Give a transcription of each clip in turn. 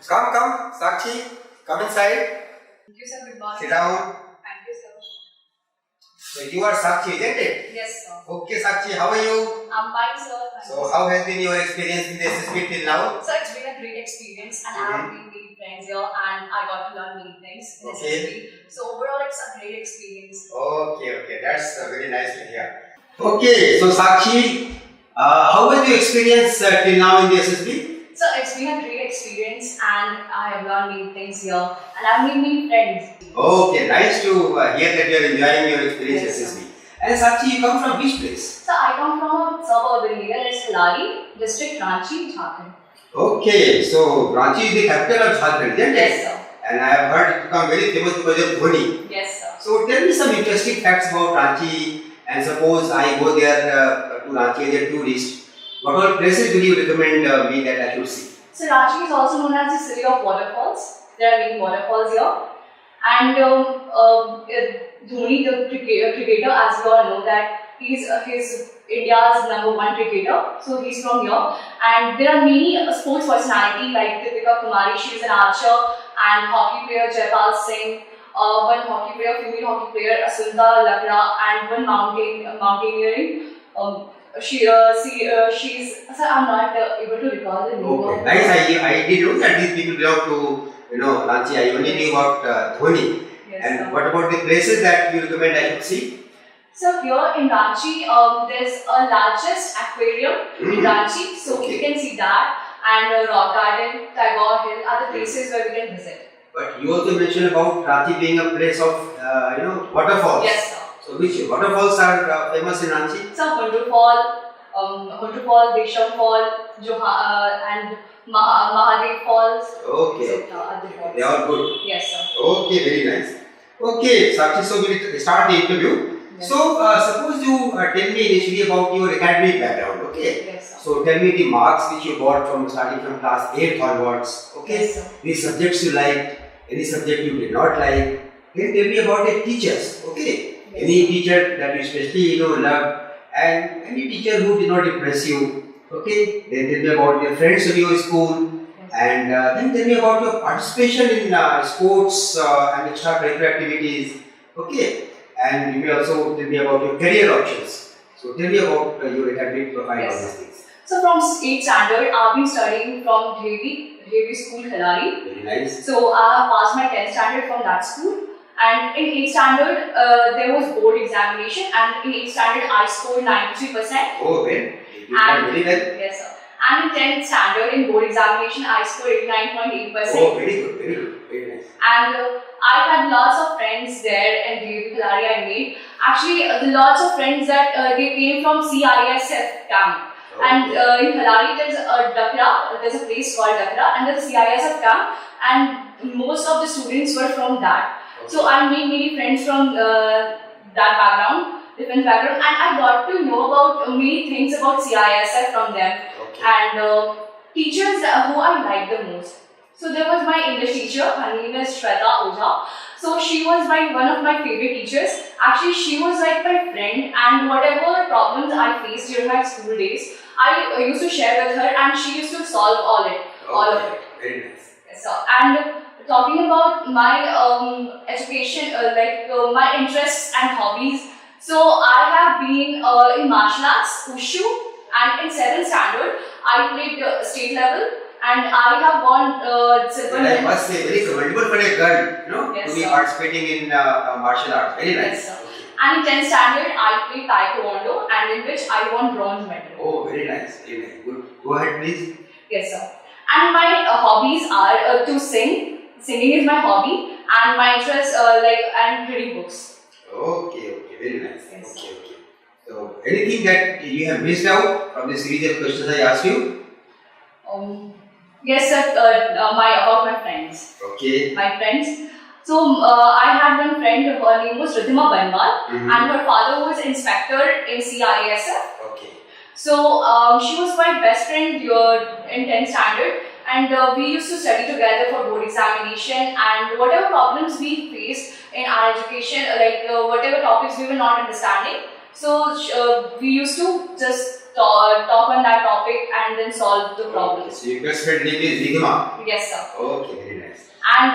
Come, Sakshi, come inside. Thank you, sir. Good morning. Sit down. Thank you, sir. So you are Sakshi, isn't it? Yes, sir. Okay, Sakshi, how are you? I'm fine, sir. Thank So you, how has been your experience in the SSB till now? sir. It's been a great experience, and I have made many friends here, and I got to learn many things in Okay. SSB. So overall, it's a great experience. Okay, that's very nice to hear. Okay, so Sakshi, how was your experience till now in the SSB? So it's been a great experience, and I have learned many things here, and I've made many friends. Okay, nice to hear that you are enjoying your experience in Yes, SSB. And Sakshi, you come from which place? So I come from a suburban area, it's Hilari, district Ranchi, Jharkhand. Okay, so Ranchi is the capital of Jharkhand, isn't it? Yes, sir. And I have heard it become very famous because of Dhoni. Yes, sir. So tell me some interesting facts about Ranchi, and suppose I go there to Ranchi as a tourist. What all places will you recommend me that I should see? So Ranchi is also known as the city of waterfalls. There are many waterfalls here. And Dhoni, the cricketer, as we all know that he's India's #1 cricketer. So he's from here. And there are many sports personalities like Deepika Kumari, she is an archer, and hockey player Jaipal Singh, one female hockey player Asunta Lakra, and one mountaineering. She's. So I'm not able to recall the name. Okay, nice. I did know that these people belong to Ranchi. I only knew about Dhoni. Yes, and sir. what about the places that you recommend I should see? So here in Ranchi, there's a largest aquarium in Ranchi, so we can see that, and Rock Garden, Tagore Hill are the places where we can visit. But you also mentioned about Ranchi being a place of waterfalls. Yes, sir. So which waterfalls are famous in Ranchi? So Hunter Fall, Bisham Fall, and Mahadev Falls. Okay. So, other falls. They are good. Yes, sir. Okay, very nice. Okay, Sakshi, so we'll start the interview. Yes. So, suppose you tell me initially about your academic background, okay? Yes, sir. So, tell me the marks which you got from starting from class 8 onwards, okay? Yes, sir. The subjects you liked, any subject you did not like. Then tell me about the teachers, okay? Yes, Any sir. teacher that you especially loved, and any teacher who did not impress you, okay? Then tell me about your friends in your school. And then tell me about your participation in sports and extracurricular activities, okay? And you may also tell me about your career options. So tell me about your academic profile Yes. on these things. So from 8th standard, I've been studying from Devi School, Hilari. Very nice. So I have passed my 10th standard from that school. And in 8th standard, there was board examination, and in 8th standard, I scored 93%. Oh, well, you did very well. Yes, sir. And in 10th standard, in board examination, I scored 89.8%. Oh, very good, very nice. And I had lots of friends there in Hilari I made. Actually, the lots of friends that they came from CISF camp. Okay. And in Hilari, there's a place called Dakra, and there's a CISF camp, and most of the students were from that. Okay. So I made many friends from that background, different background, and I got to know about many things about CISF from them. Okay. And teachers who I liked the most. So there was my English teacher, her name is Shweta Ojha. So she was one of my favorite teachers. Actually, she was like my friend, and whatever problems I faced during my school days, I used to share with her, and she used to solve all of it. Very nice. So, and talking about my education, my interests and hobbies. So I have been in martial arts, Wushu, and in 7th standard, I played state level, and I have won silver I medal. must say, very commendable for a girl, Yes, to be sir. participating in martial arts. Very nice. Yes, sir. And in 10th standard, I played Taekwondo, and in which I won bronze medal. Oh, very nice, very nice. Good. Go ahead, please. Yes, sir. And my hobbies are to sing. Singing is my hobby, and my interest and reading books. Okay, very nice. Yes. Okay. So, anything that you have missed out from the series of questions I asked you? Yes, sir. About my friends. Okay. My friends. So I had one friend. Her name was Ridhima Banwal, and her father was inspector in CISF. Okay. So she was my best friend in 10th standard, and we used to study together for board examination, and whatever problems we faced in our education, whatever topics we were not understanding, So we used to just talk on that topic and then solve the problems. So your best friend name is Nigma? Yes, sir. Okay, very nice. And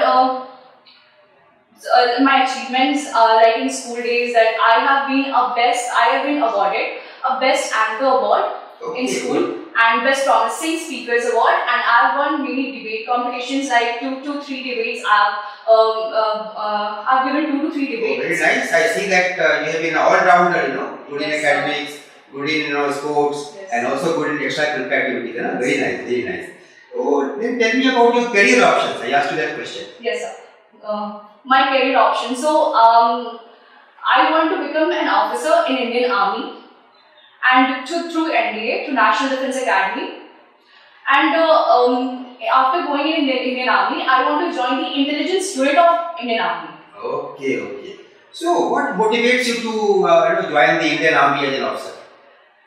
my achievements like in school days that I have been awarded a best anchor award in school and best promising speakers award, and I've won many debate competitions like 2 to 3 debates. I've given 2 to 3 debates. Very nice. I see that you have been all rounder, good in Yes, academics, good in sports, Yes. and also good in extracurricular activities. Very nice, very nice. Oh, then tell me about your career options. I asked you that question. Yes, sir. My career option. So, I want to become an officer in Indian Army and through NDA, to National Defence Academy. And after going in Indian Army, I want to join the intelligence unit of Indian Army. Okay. So, what motivates you to join the Indian Army as an officer?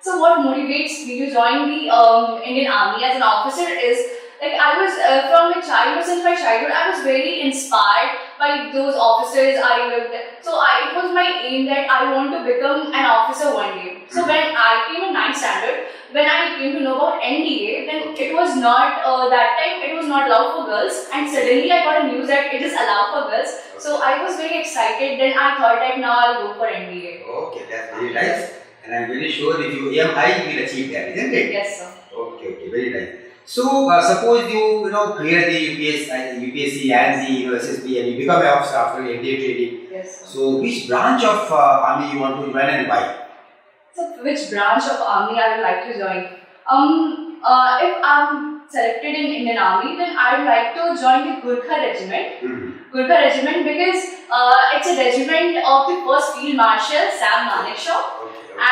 So, what motivates me to join the Indian Army as an officer is like I was since my childhood, I was very inspired by those officers. It was my aim that I want to become an officer one day. So when I came in 9th standard, when I came to know about NDA, then it was not that time it was not allowed for girls, and suddenly I got a news that it is allowed for girls. So I was very excited. Then I thought that now I'll go for NDA. Okay, that's very nice, and I'm very sure if you aim high, you will achieve that, isn't it? Yes, sir. Okay, very nice. So, suppose you clear the UPSC and the SSB and you become an officer after NDA training. Yes, sir. So, which branch of army you want to join and why? So, which branch of army I would like to join? If I'm selected in Indian Army, then I would like to join the Gurkha Regiment. Gurkha Regiment because it's a regiment of the first Field Marshal Sam Manekshaw,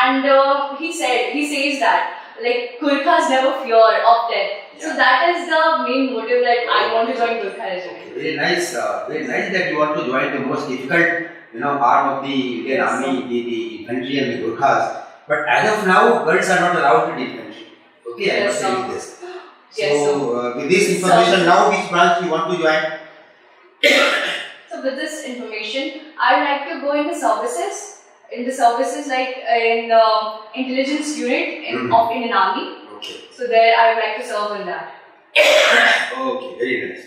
and he says that like Gurkhas never fear of death. So that is the main motive that I want to join Gurkha Regiment. Very nice that you want to join the most difficult arm of the Indian Army, the infantry and the Gurkhas. But as of now, girls are not allowed to the infantry. Okay, I must say this. So with this information, now which branch you want to join? So with this information, I would like to go in the services. In the services like in intelligence unit of Indian Army. Okay. So there I would like to serve in that. Okay, very nice.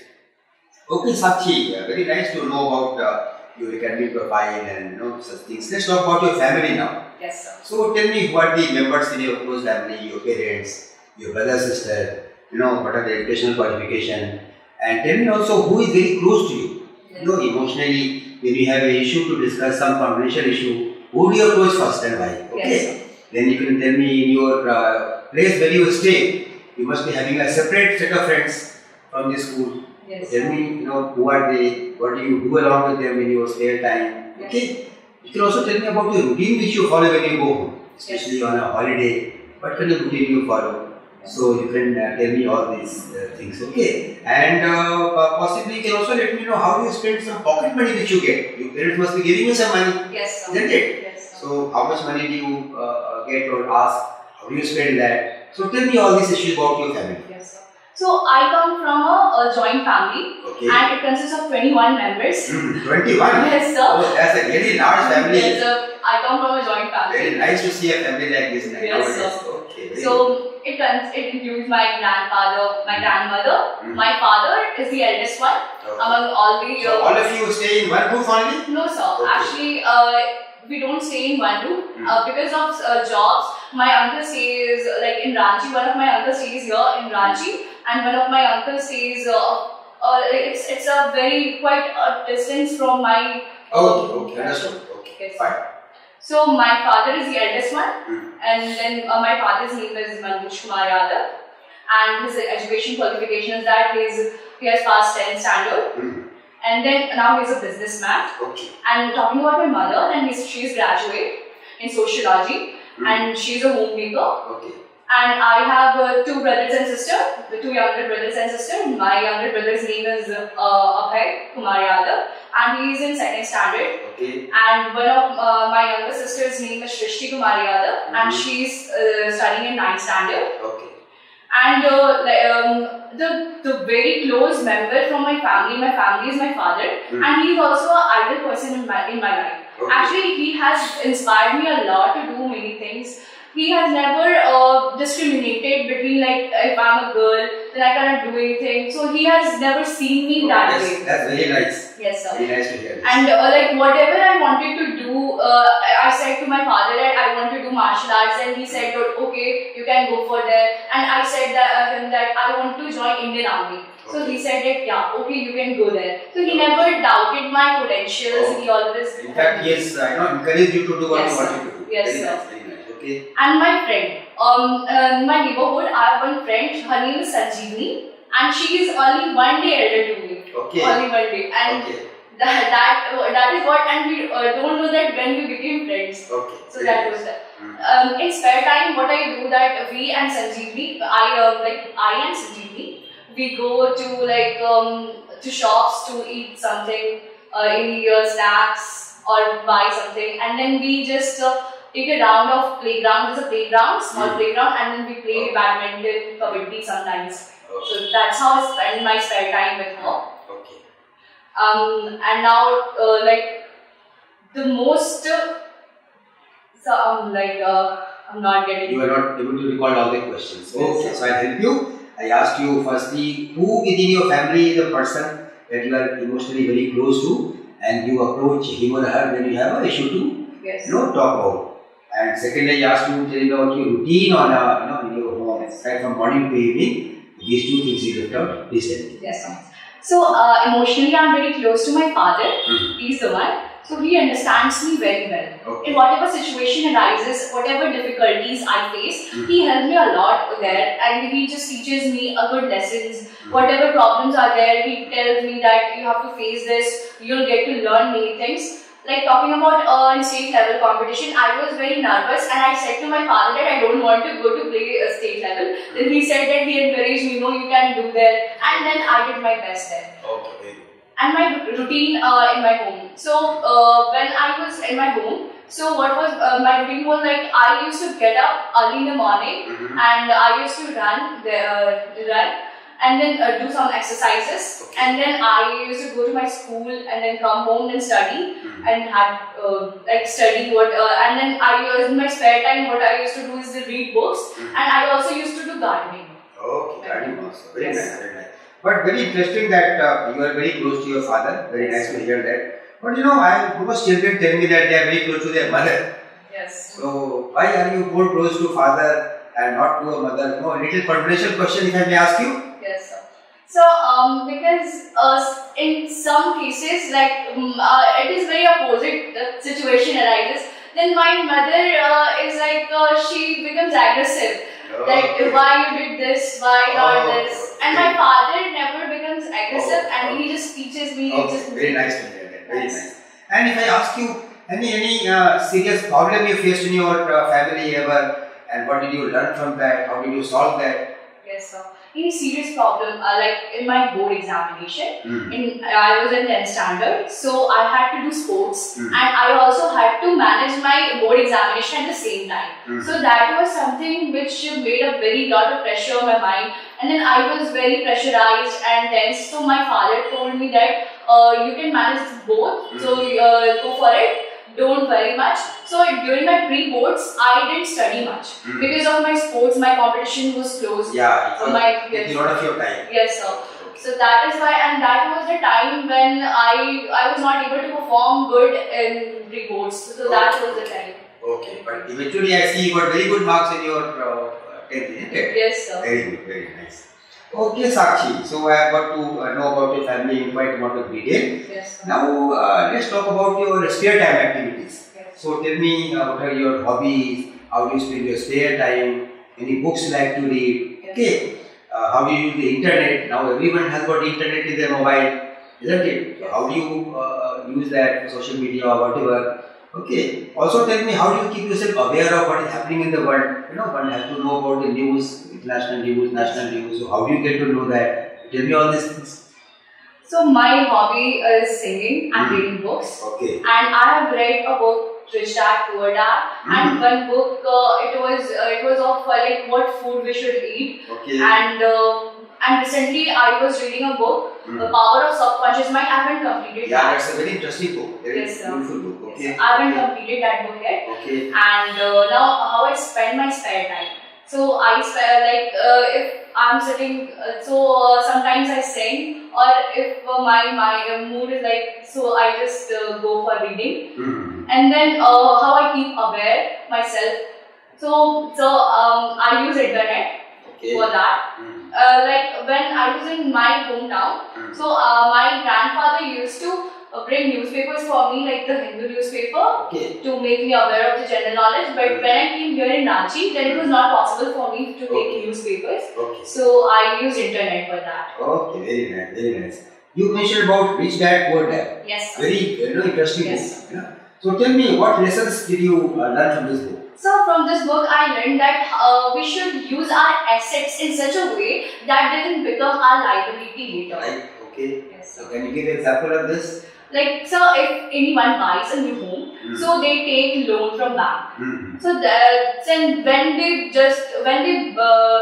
Okay, Sakshi, very nice to know about your academic profile and such things. Let's talk about your family now. Yes, sir. So tell me who are the members in your close family, your parents, your brother, sister, what are their educational qualification, and tell me also who is very close to you. Yes. Emotionally, when you have an issue to discuss, some confidential issue, who do you approach first and why? Okay. Yes, then you can tell me in your place where you stay, you must be having a separate set of friends from the school. Yes. Tell me, who are they, what do you do along with them in your spare time. Yes. Okay. You can also tell me about the routine which you follow when you go home, especially on a holiday. What kind of routine you follow? So you can tell me all these things, okay? And possibly you can also let me know how you spend some pocket money which you get. Your parents must be giving you some money, Yes, sir. isn't it? Yes, sir. So how much money do you get or ask? How do you spend that? So tell me all these issues about your family. Yes, sir. So I come from a joint family, Okay. and it consists of 21 members. 21? Yes, sir. Oh, that's a really large family. Yes, sir. I come from a joint family. Very nice to see a family like this Yes, nowadays. sir. Okay, very So it includes my grandfather, my grandmother. My father is the eldest one Okay. among all the. So all of you stay in one roof only? No, sir. Okay. Actually, we don't stay in one room because of jobs. My uncle stays like in Ranchi. One of my uncles stays here in Ranchi, and one of my uncles stays. It's a very quite a distance from my. Okay, understood. Okay, Yes. fine. So my father is the eldest one, and then my father's name is Manoj Kumar Yadav, and his education qualification is that he has passed 10th standard, and then now he's a businessman. Okay. And talking about my mother, then she's graduate in sociology, and she's a homemaker. Okay. And I have 2 brothers and sister, the 2 younger brothers and sister. My younger brother's name is Abhay Kumar Yadav, and he is in 2nd standard. Okay. And one of my younger sister's name is Trishul Kumar Yadav, and she's studying in 9th standard. Okay. And the very close member from my family is my father, and he is also an idol person in my life. Okay. Actually, he has inspired me a lot to do many things. He has never discriminated between like if I'm a girl, then I cannot do anything. So he has never seen me that way. That's very nice. Yes, sir. Very nice to hear this. And like whatever I wanted to do, I said to my father that I want to do martial arts, and he said, okay, you can go for that. And I said that him that I want to join Indian Army. So he said that yeah, okay, you can go there. So he never doubted my potentials. He always. In fact, he has encouraged you to do what you Yes, wanted to do. Yes, Very sir. nice, very nice. Okay. And my friend, in my neighborhood, I have one friend. Her name is Sanjeevani, and she is only 1 day elder to me. Okay. Only 1 day, and Okay. that is what, and we don't know that when we became friends. Okay. So Very that nice. was that. In spare time, what I do that we and Sanjeevani, I and Sanjeevani, we go to like to shops to eat something, any snacks or buy something, and then we just take a round of playground. There's a playground, small playground, and then we play badminton, kabaddi sometimes. So that's how I spend my spare time with her. Okay. And now like the most I'm not getting. You are not able to recall all the questions. Okay, Yes, so I'll help you. I asked you firstly, who within your family is the person that you are emotionally very close to, and you approach him or her when you have an issue to Yes. talk about. And secondly, I asked you to tell me about your routine on in your home, right from morning to evening. These two things you left out. Please tell me. Yes, sir. So emotionally, I'm very close to my father. He's the one. So he understands me very well. Okay. In whatever situation arises, whatever difficulties I face, he helps me a lot there, and he just teaches me a good lessons. Whatever problems are there, he tells me that you have to face this. You'll get to learn many things. Like talking about in state level competition, I was very nervous, and I said to my father that I don't want to go to play a state level. Then he said that he encouraged me, no, you can do that, and then I did my best there. Okay. And my routine in my home. So when I was in my home, so what was my routine was like I used to get up early in the morning, and I used to run and then do some exercises, and then I used to go to my school and then come home and study and had study what and then I in my spare time what I used to do is to read books, and I also used to do gardening. Okay, gardening also. Very Yes. nice, very nice. But very interesting that you are very close to your father. Very nice to hear that. But most children tell me that they are very close to their mother. Yes. So why are you more close to father and not to a mother? No, a little confidential question if I may ask you. Yes, sir. So, because in some cases, like it is very opposite situation arises. Then my mother is like she becomes aggressive. Like why you did this, why not this? And my father never becomes aggressive, and he just teaches me. Okay, very nice to hear that. Very nice. And if I ask you any serious problem you faced in your family ever, and what did you learn from that? How did you solve that? Yes, sir. Any serious problem, like in my board examination, I was in 10th standard, so I had to do sports, and I also had to manage my board examination at the same time. So that was something which made a very lot of pressure on my mind, and then I was very pressurized and tense. So my father told me that you can manage both, so go for it. Don't worry much. So during my pre-boards, I didn't study much because of my sports. My competition was closed. Yeah, So it's a lot of your time. Yes, sir. So that is why, and that was the time when I was not able to perform good in pre-boards. So that was the time. Okay, but eventually I see you got very good marks in your 10th, isn't it? Yes, sir. Very good, very nice. Okay, Sakshi. So I have got to know about your family, quite about the detail. Yes, sir. Now let's talk about your spare time activities. Yes. So tell me what are your hobbies? How do you spend your spare time? Any books you like to read? Yes. Okay. How do you use the internet? Now everyone has got internet in their mobile, isn't it? So how do you use that for social media or whatever? Okay. Also tell me how do you keep yourself aware of what is happening in the world? One has to know about the news, international news, national news. So how do you get to know that? Tell me all these things. So my hobby is singing and reading books. Okay. And I have read a book, Rich Dad, Poor Dad, and one book. It was of like what food we should eat. Okay. And recently I was reading a book The Power of Subconscious Mind. I haven't completed Yeah, that. that's a very interesting book. Very Yes, sir. beautiful book. Okay. Yes, I haven't completed that book yet. Okay. And now how I spend my spare time. So I spare if I'm sitting, sometimes I sing, or if my mood is like, so I just go for reading. And then how I keep aware myself. So I use internet for that. Like when I was in my hometown, so my grandfather used to bring newspapers for me, like the Hindu newspaper, to make me aware of the general knowledge. But when I came here in Ranchi, then it was not possible for me to take newspapers. So I used internet for that. Okay, very nice, very nice. You mentioned about Rich Dad Poor Dad. Yes, sir. Very interesting Yes, book. Yeah. So tell me, what lessons did you learn from this book? So from this book, I learned that we should use our assets in such a way that doesn't become our liability later. Right. Okay. Yes, So sir. can you give an example of this? Like, so if anyone buys a new home, so they take loan from bank. So then when they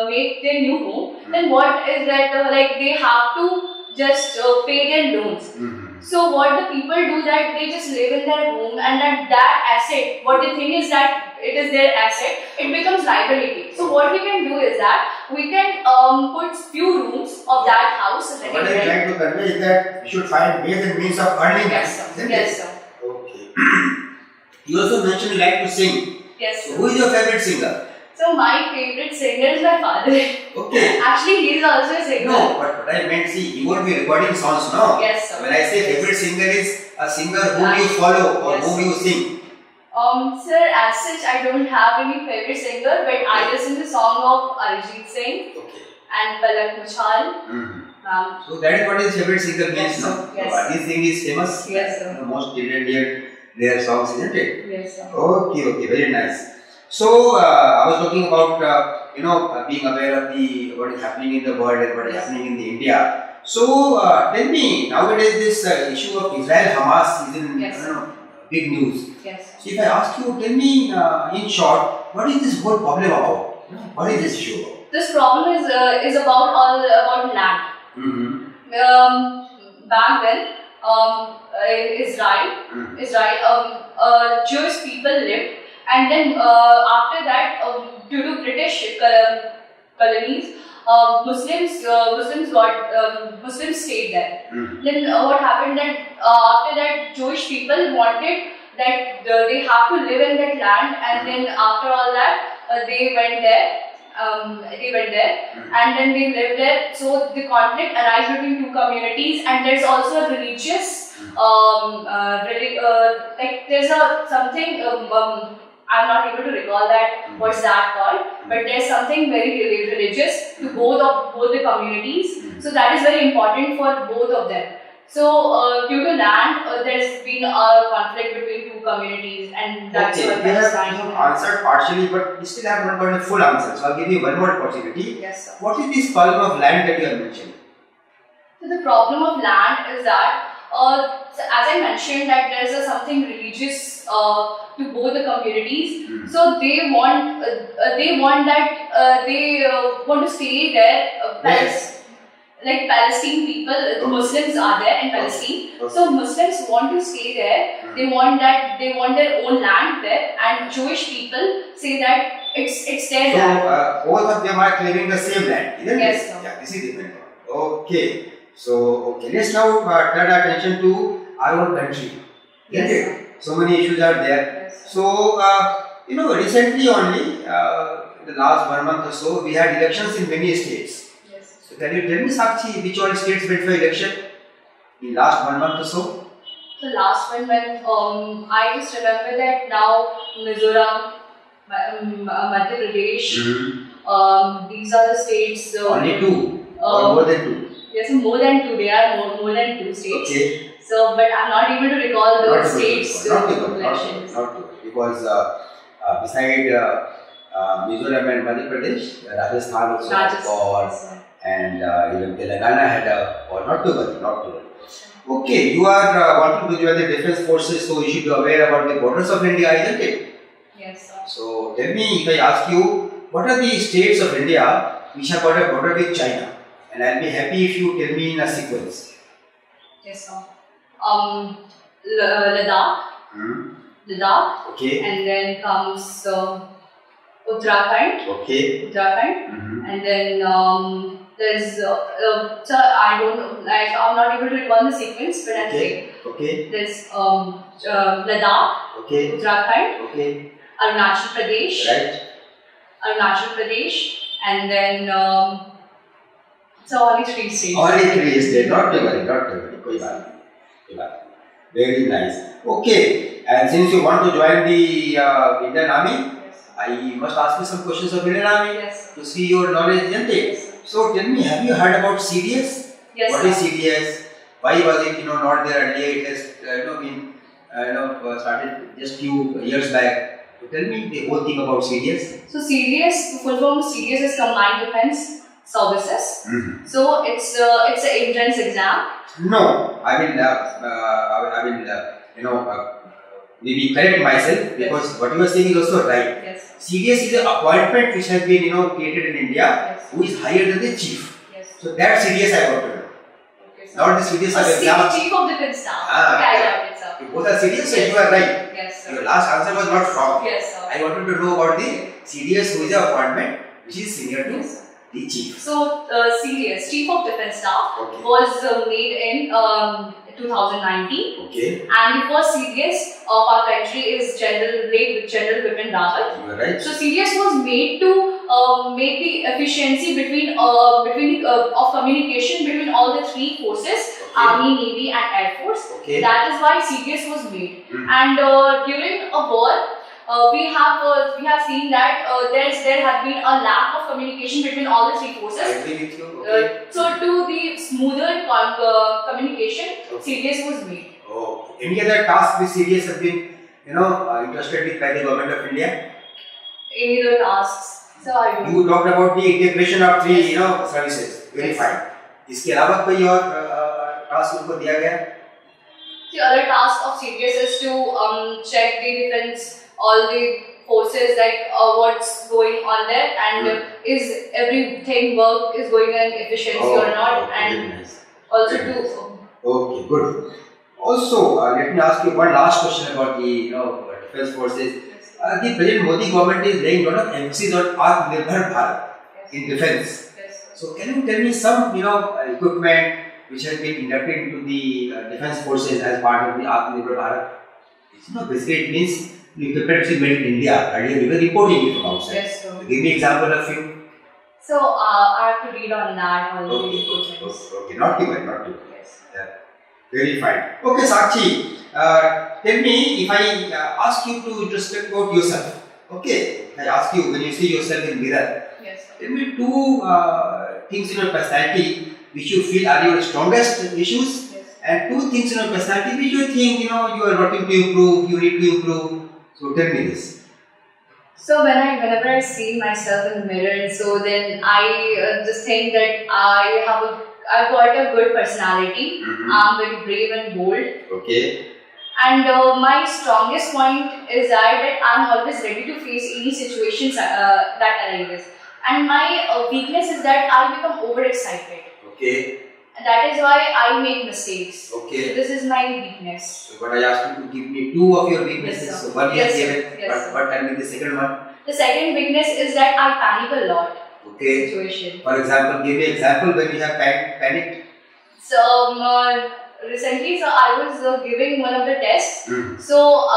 make their new home, then what is that? Like they have to just pay their loans. So what the people do, that they just live in their home, and that asset, what they think is that it is their asset, it becomes liability. So what we can do is that we can put few rooms of that house. So what I am trying to convey is that we should find ways and means of earning. Yes, sir. Isn't Yes, it? sir. Okay. You also mentioned you like to sing. Yes, So sir. who is your favorite singer? So my favorite singer is my father. Okay. Actually, he is also a singer. No, but what I meant, see, you won't be recording songs now. Yes, sir. When I say favorite singer is a singer whom you follow or Yes, whom you sing. Sir, as such, I don't have any favorite singer, but I listen to song of Arijit Singh and Palak Muchal. So that is what his favorite singer means, Yes, no? sir. Yes. So Arijit Singh is famous. Yes, sir. The most talented their songs, isn't it? Yes, sir. Okay, very nice. So I was talking about being aware of what is happening in the world and what is happening in the India. So tell me, nowadays this issue of Israel-Hamas is in big news. Yes. So if I ask you, tell me in short, what is this whole problem about? What is this issue about? This problem is about land. Back then, Israel, Jewish people lived, and then after that, due to British colonies, Muslims stayed there. Then what happened that after that, Jewish people wanted that they have to live in that land, and then after all that, they went there. And then they lived there. So the conflict arises between two communities, and there's also a religious, like there's something. I'm not able to recall that. What's that called? But there's something very religious to both the communities. So that is very important for both of them. So due to land, there's been a conflict between two communities, and that's okay, what we have Palestine. answered partially, but we still have not got a full answer. So I'll give you one more opportunity. Yes, sir. What is this problem of land that you have mentioned? So the problem of land is that, as I mentioned, that there is something religious to both the communities. So they want to stay there. Like Palestine people, the Muslims are there in Palestine. So Muslims want to stay there. They want their own land there, and Jewish people say that it's their land. So both of them are claiming the same land, isn't Yes, it? sir. Yeah, this is different. Okay. So let's now turn our attention to our own country. Yes, Isn't it? So many issues are there. Yes, So recently only, in the last 1 month or so, we had elections in many states. So can you tell me, Sakshi, which all states went for election in last 1 month or so? So last one when I just remember that now Mizoram, Madhya Pradesh, these are the states. Only two or more than two? Yes, more than two. There are more than two states. Okay. So, but I'm not able to recall those states. Not elections. because beside Mizoram and Madhya Pradesh, Rajasthan also had a poll, and even Telangana had a poll. Not too much. Okay, you are wanting to join the defense forces, so you should be aware about the borders of India, isn't it? Yes, sir. So tell me, if I ask you, what are the states of India which have got a border with China? And I'll be happy if you tell me in a sequence. Yes, sir. Ladakh. Ladakh. Okay. And then comes Uttarakhand. Okay. Uttarakhand. And then there's so I don't like I'm not able to recall the sequence, but I'm saying Okay. there's Ladakh. Okay. Uttarakhand. Okay. Arunachal Pradesh. Right. Arunachal Pradesh. And then so only 3 states. Only 3 states. Not to worry. Not to worry. कोई बात नहीं. कोई बात नहीं. Very nice. Okay. And since you want to join the Indian Army, Yes. I must ask you some questions of Indian Army Yes. to see your knowledge, isn't it? Yes. So tell me, have you heard about CDS? Yes. What is CDS? Why was it not there earlier? It has been started just few years back. So tell me the whole thing about CDS. So CDS, the full form of CDS is Combined Defense Services. So it's an entrance exam. No, I will maybe correct myself because what you are saying is also right. Yes. CDS is an appointment which has been created in India, Yes. who is higher than the chief. Yes. So that CDS I want to know. Okay, sir. Not the CDS of exam. Chief of Defense Staff. Ah, Okay, I yeah. got it, sir. You both are CDS, so Yes. you are right. Yes, sir. Your last answer was not wrong. Yes, sir. I wanted to know about the CDS, who is an appointment which is senior to Yes, sir. the chief. So CDS, Chief of Defense Staff, Okay. was made in 2019. Okay, And the first CDS of our country is General Bipin Rawat. you are right. So CDS was made to make the efficiency between of communication between all the 3 forces, Okay. Army, Navy, and Air Force. Okay. That is why CDS was made. And during a war, we have seen that there have been a lack of communication between all the 3 I forces. agree with you. Okay. So to the smoother communication, Okay. CDS was made. Oh, any other task which CDS have been interested with by the government of India? Any other tasks? So I don't. You talked about the integration of 3 services. Very Yes. fine. इसके अलावा कोई और task उनको दिया गया? The other task of CDS is to check the defense, all the forces, like what's going on there, and is everything is going in efficiency or not, okay, and very nice. also Very to nice. Okay, good. Also, let me ask you one last question about the defense forces. The present Modi government is laying a lot of emphasis on Atmanirbhar Bharat in defense. Yes. So, can you tell me some equipment which has been inducted into the defense forces as part of the Atmanirbhar Bharat? Basically it means the equipment which is made in India. Earlier we were importing it from outside. Yes, sir. So, give me example of few. So I have to read on that all the Okay, equipments. okay, not too bad, not too bad. Yes. Yeah. Very fine. Okay, Sakshi, tell me if I ask you to introspect about yourself. Okay, I ask you when you see yourself in mirror. Yes, sir. Tell me 2 things in your personality which you feel are your strongest issues, Yes. and 2 things in your personality which you think you are working to improve, you need to improve. So tell me this. So whenever I see myself in the mirror, so then I just think that I've got a good personality. I'm very brave and bold. Okay. And my strongest point is that I'm always ready to face any situations that arises. And my weakness is that I become overexcited. Okay. And that is why I make mistakes. Okay. So this is my weakness. So, but I asked you to give me 2 of your weaknesses. Yes, sir. So, one you have Yes, sir. given. Yes, sir. But tell me the second one. The second weakness is that I panic a lot. Okay. Situation. For example, give me example when you have panicked. So recently, I was giving one of the tests. So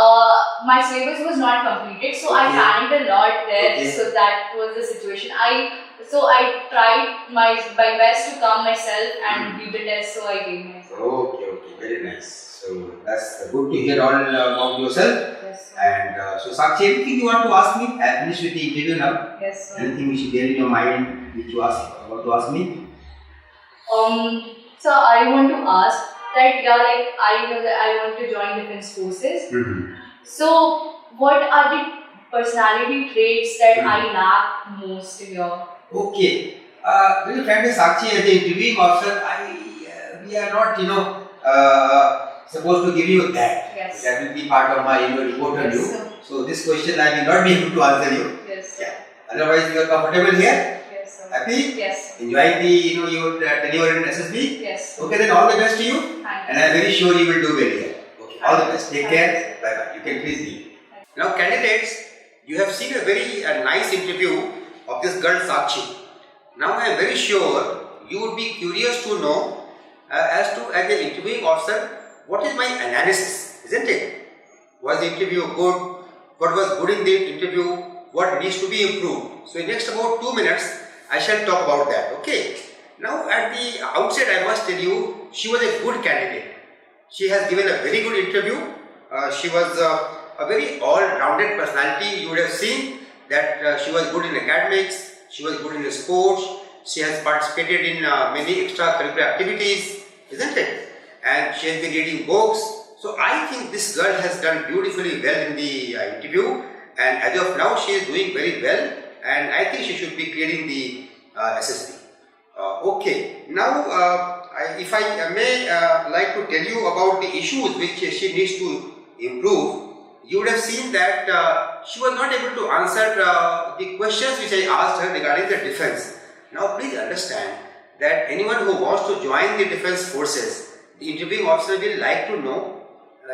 my syllabus was not completed. So I Okay. panicked a lot there. Okay. So that was the situation. I tried my best to calm myself and give the test. So I gave myself. Okay, very nice. So that's good to hear all about yourself. Yes, sir. And so Sakshi, anything you want to ask me? I finished with the interview now. Yes, sir. Anything which is there in your mind which you want to ask me? So I want to ask that I know that I want to join defense forces. So what are the personality traits that I lack most here? Okay. Very frankly, Sakshi, as the interviewing officer, we are not, supposed to give you that. Yes. That will be part of my report on Yes, you. sir. So this question I will not be able to answer you. Yes, sir. Yeah. Otherwise, you are comfortable here. Yes, sir. Happy? Yes. Enjoying the your tenure in SSB? Yes. Okay, then all the best to you. Thank you. And I'm very sure you will do well here. Okay, all the best. Take Thank care. you. Bye bye. You can please leave. Now, candidates, you have seen a very nice interview of this girl Sakshi. Now, I am very sure you would be curious to know as an interviewing officer, what is my analysis, isn't it? Was the interview good? What was good in the interview? What needs to be improved? So, in next about 2 minutes, I shall talk about that. Okay. Now, at the outset, I must tell you, she was a good candidate. She has given a very good interview. She was a very all-rounded personality. You would have seen that she was good in academics. She was good in the sports. She has participated in many extracurricular activities, isn't it? And she has been reading books. So I think this girl has done beautifully well in the interview, and as of now she is doing very well, and I think she should be clearing the SSB. Okay, now if I may like to tell you about the issues which she needs to improve. You would have seen that she was not able to answer the questions which I asked her regarding the defense. Now please understand that anyone who wants to join the defense forces, the interviewing officer will like to know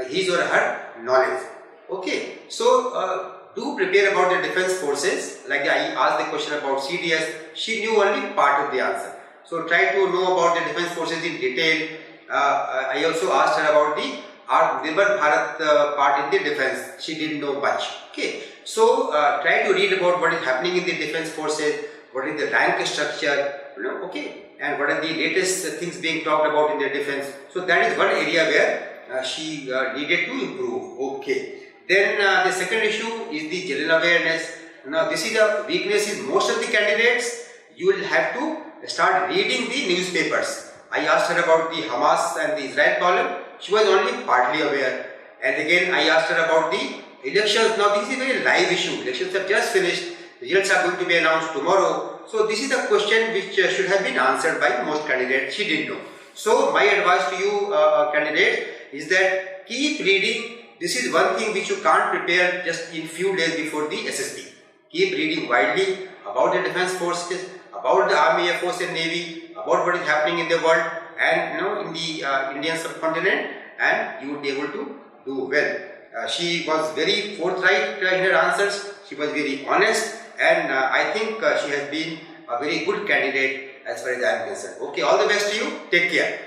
his or her knowledge. Okay, so do prepare about the defense forces. Like I asked the question about CDS, she knew only part of the answer. So try to know about the defense forces in detail. I also asked her about the Nirbhar Bharat part in the defense. She didn't know much. Okay, so try to read about what is happening in the defense forces, what is the rank structure, okay, and what are the latest things being talked about in the defense. So that is one area where she needed to improve. Okay, then the second issue is the general awareness. Now this is a weakness in most of the candidates. You will have to start reading the newspapers. I asked her about the Hamas and the Israel column. She was only partly aware. And again I asked her about the elections. Now this is a very live issue. Elections have just finished. Results are going to be announced tomorrow. So this is a question which should have been answered by most candidates. She didn't know. So my advice to you candidate is that keep reading. This is one thing which you can't prepare just in few days before the SSB. Keep reading widely about the defense forces, about the Army, Air Force and Navy, about what is happening in the world and in the Indian subcontinent, and you would be able to do well. She was very forthright in her answers. She was very honest, and I think she has been a very good candidate as far as I am concerned. Okay, all the best to you. Take care.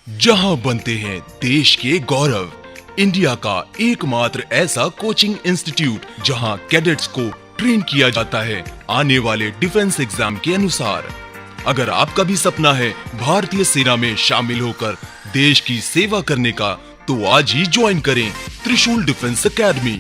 जहां बनते हैं देश के गौरव, India का एकमात्र ऐसा coaching institute जहां cadets को ट्रेन किया जाता है आने वाले डिफेंस एग्जाम के अनुसार। अगर आपका भी सपना है भारतीय सेना में शामिल होकर देश की सेवा करने का, तो आज ही ज्वाइन करें त्रिशूल डिफेंस एकेडमी।